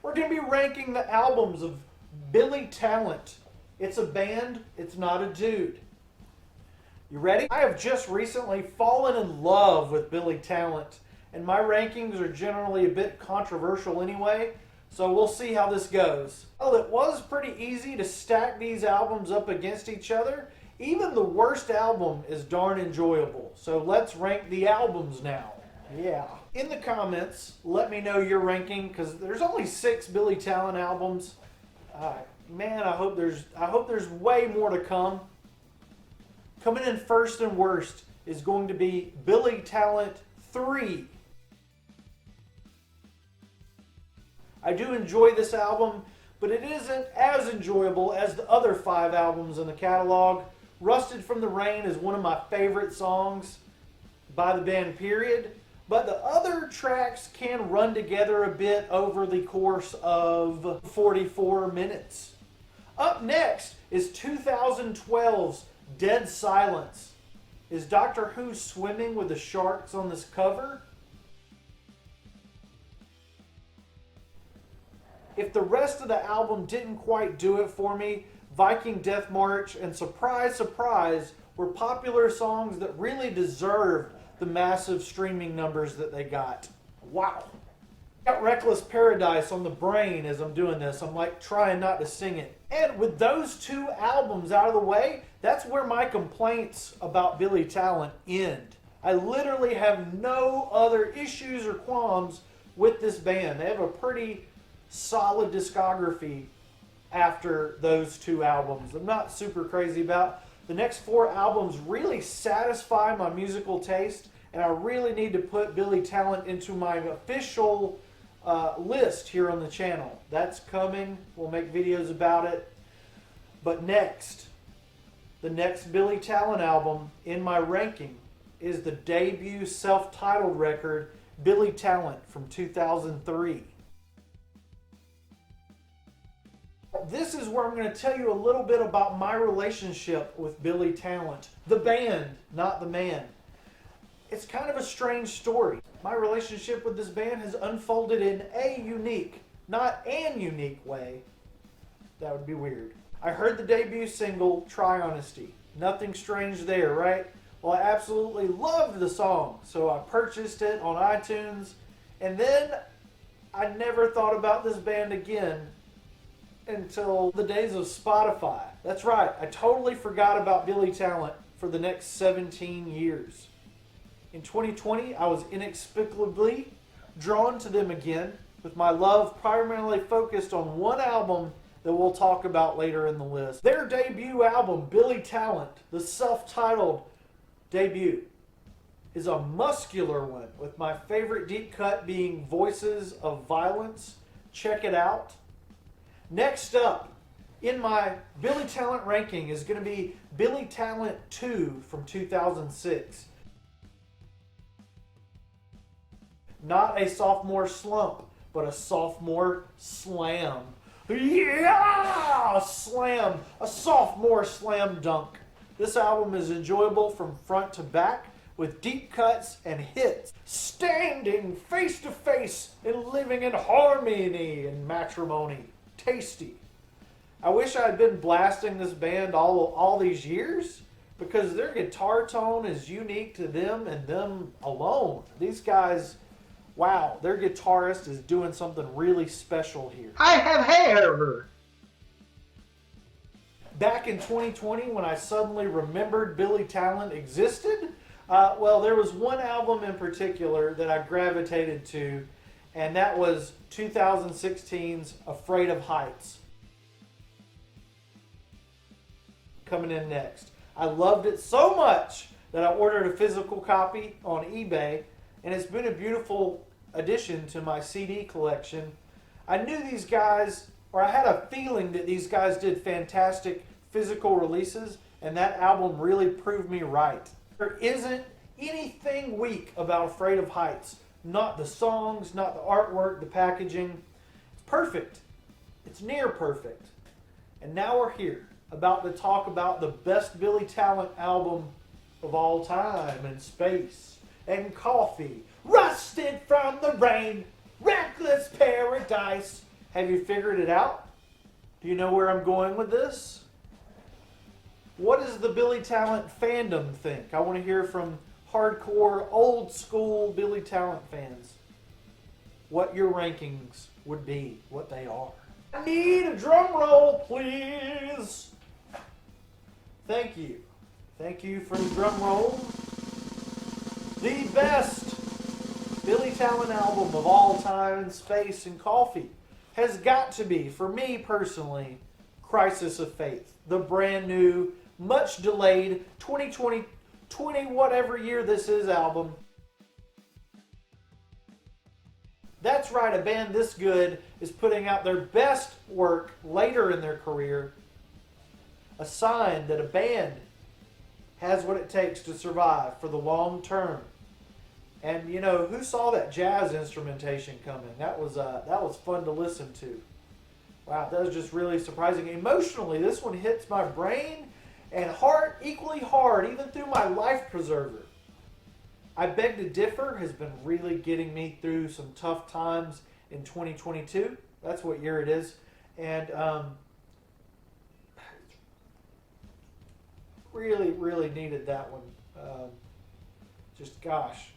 We're going to be ranking the albums of Billy Talent. It's a band, it's not a dude. You ready? I have just recently fallen in love with Billy Talent, and my rankings are generally a bit controversial anyway, so we'll see how this goes. Well, it was pretty easy to stack these albums up against each other. Even the worst album is darn enjoyable, so let's rank the albums now. Yeah. In the comments, let me know your ranking, because there's only 6 Billy Talent albums. Man, I hope there's way more to come. Coming in first and worst is going to be Billy Talent 3. I do enjoy this album, but it isn't as enjoyable as the other 5 albums in the catalog. Rusted from the Rain is one of my favorite songs by the band, period. But the other tracks can run together a bit over the course of 44 minutes. Up next is 2012's Dead Silence. Is Doctor Who swimming with the sharks on this cover? If the rest of the album didn't quite do it for me, Viking Death March and Surprise Surprise were popular songs that really deserved the massive streaming numbers that they got. Wow. Got Reckless Paradise on the brain as I'm doing this. I'm like trying not to sing it. And with those 2 albums out of the way, that's where my complaints about Billy Talent end. I literally have no other issues or qualms with this band. They have a pretty solid discography after those 2 albums. I'm not super crazy about. The next 4 albums really satisfy my musical taste, and I really need to put Billy Talent into my official list here on the channel. That's coming. We'll make videos about it. But next, the next Billy Talent album in my ranking is the debut self-titled record, Billy Talent, from 2003. This is where I'm going to tell you a little bit about my relationship with Billy Talent. The band, not the man. It's kind of a strange story. My relationship with this band has unfolded in a unique, not an unique way. That would be weird. I heard the debut single, Try Honesty. Nothing strange there, right? Well, I absolutely loved the song, so I purchased it on iTunes, and then I never thought about this band again until the days of Spotify. That's right, I totally forgot about Billy Talent for the next 17 years. In 2020, I was inexplicably drawn to them again, with my love primarily focused on one album that we'll talk about later in the list. Their debut album, Billy Talent, the self-titled debut, is a muscular one, with my favorite deep cut being Voices of Violence. Check it out. Next up, in my Billy Talent ranking is going to be Billy Talent 2 from 2006. Not a sophomore slump, but a sophomore slam. Yeah! Slam! A sophomore slam dunk. This album is enjoyable from front to back with deep cuts and hits. Standing face to face and living in harmony and matrimony. Tasty. I wish I had been blasting this band all these years, because their guitar tone is unique to them and them alone. These guys, wow, their guitarist is doing something really special here. I have hair! Back in 2020, when I suddenly remembered Billy Talent existed, well, there was one album in particular that I gravitated to, and that was 2016's Afraid of Heights. Coming in next. I loved it so much that I ordered a physical copy on eBay, and it's been a beautiful addition to my CD collection. I knew these guys, or I had a feeling that these guys did fantastic physical releases, and that album really proved me right. There isn't anything weak about Afraid of Heights. Not the songs, not the artwork, the packaging. It's perfect. It's near perfect. And now we're here, about to talk about the best Billy Talent album of all time, and space, and coffee. Rusted from the Rain, Reckless Paradise, Have you figured it out? Do you know where I'm going with this? What does the Billy Talent fandom think? I want to hear from hardcore, old school Billy Talent fans what your rankings would be, what they are. I need a drum roll, please. Thank you. Thank you for the drum roll. The best Billy Talent album of all time, Space and Coffee, has got to be, for me personally, Crisis of Faith. The brand new, much delayed 2020, whatever year this is album. That's right, a band this good is putting out their best work later in their career. A sign that a band has what it takes to survive for the long term. And you know, who saw that jazz instrumentation coming? That was fun to listen to. Wow, that was just really surprising. Emotionally, this one hits my brain and heart equally hard, even through my life preserver. I Beg to Differ has been really getting me through some tough times in 2022. That's what year it is. And really, really needed that one. Just gosh.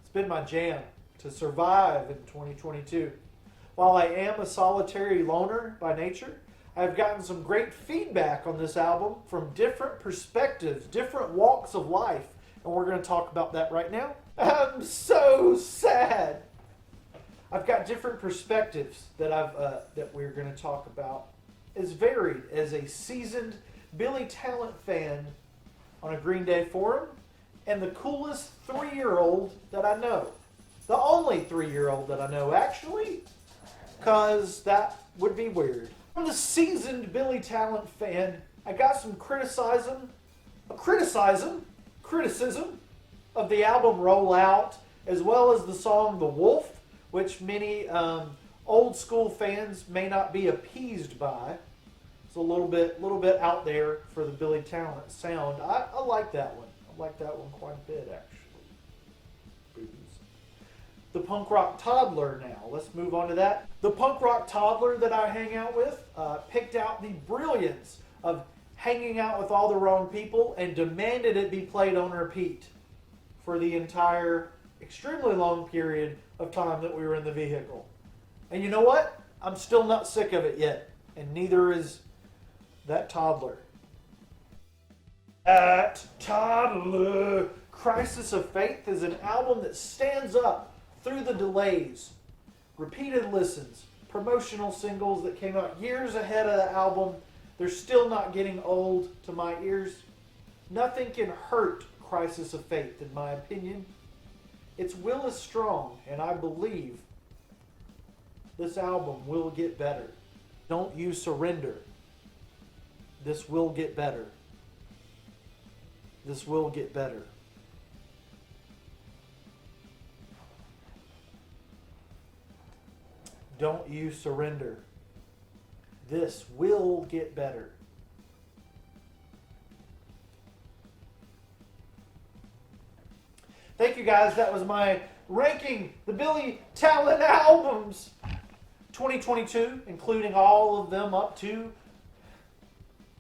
It's been my jam to survive in 2022. While I am a solitary loner by nature, I've gotten some great feedback on this album from different perspectives, different walks of life. And we're going to talk about that right now. I'm so sad. I've got different perspectives that we're going to talk about. As varied as a seasoned Billy Talent fan on a Green Day forum, and the coolest 3-year-old that I know. The only 3-year-old that I know, actually, because that would be weird. From the seasoned Billy Talent fan, I got some criticism of the album Roll Out, as well as the song The Wolf, which many old school fans may not be appeased by. It's a little bit out there for the Billy Talent sound. I like that one. I like that one quite a bit, actually. The punk rock toddler now. Let's move on to that. The punk rock toddler that I hang out with picked out the brilliance of hanging out with all the wrong people and demanded it be played on repeat for the entire extremely long period of time that we were in the vehicle. And you know what? I'm still not sick of it yet, and neither is that toddler. That toddler. Crisis of Faith is an album that stands up through the delays, repeated listens, promotional singles that came out years ahead of the album. They're still not getting old to my ears. Nothing can hurt Crisis of Faith, in my opinion. Its will is strong, and I believe this album will get better. Don't you surrender. This will get better. This will get better. Don't you surrender. This will get better. Thank you guys. That was my ranking the Billy Talent albums 2022, including all of them up to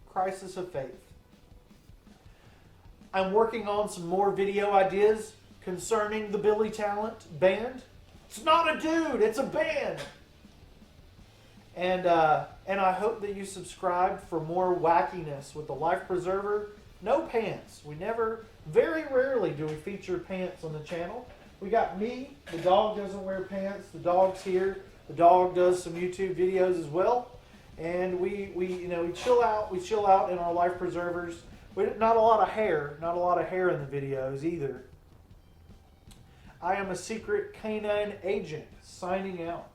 Crisis of Faith. I'm working on some more video ideas concerning the Billy Talent band. It's not a dude, it's a band. And I hope that you subscribe for more wackiness with the Life Preserver. No pants. Very rarely do we feature pants on the channel. We got me. The dog doesn't wear pants. The dog's here. The dog does some YouTube videos as well. And we chill out. We chill out in our Life Preservers. Not a lot of hair. Not a lot of hair in the videos either. I am a secret canine agent signing out.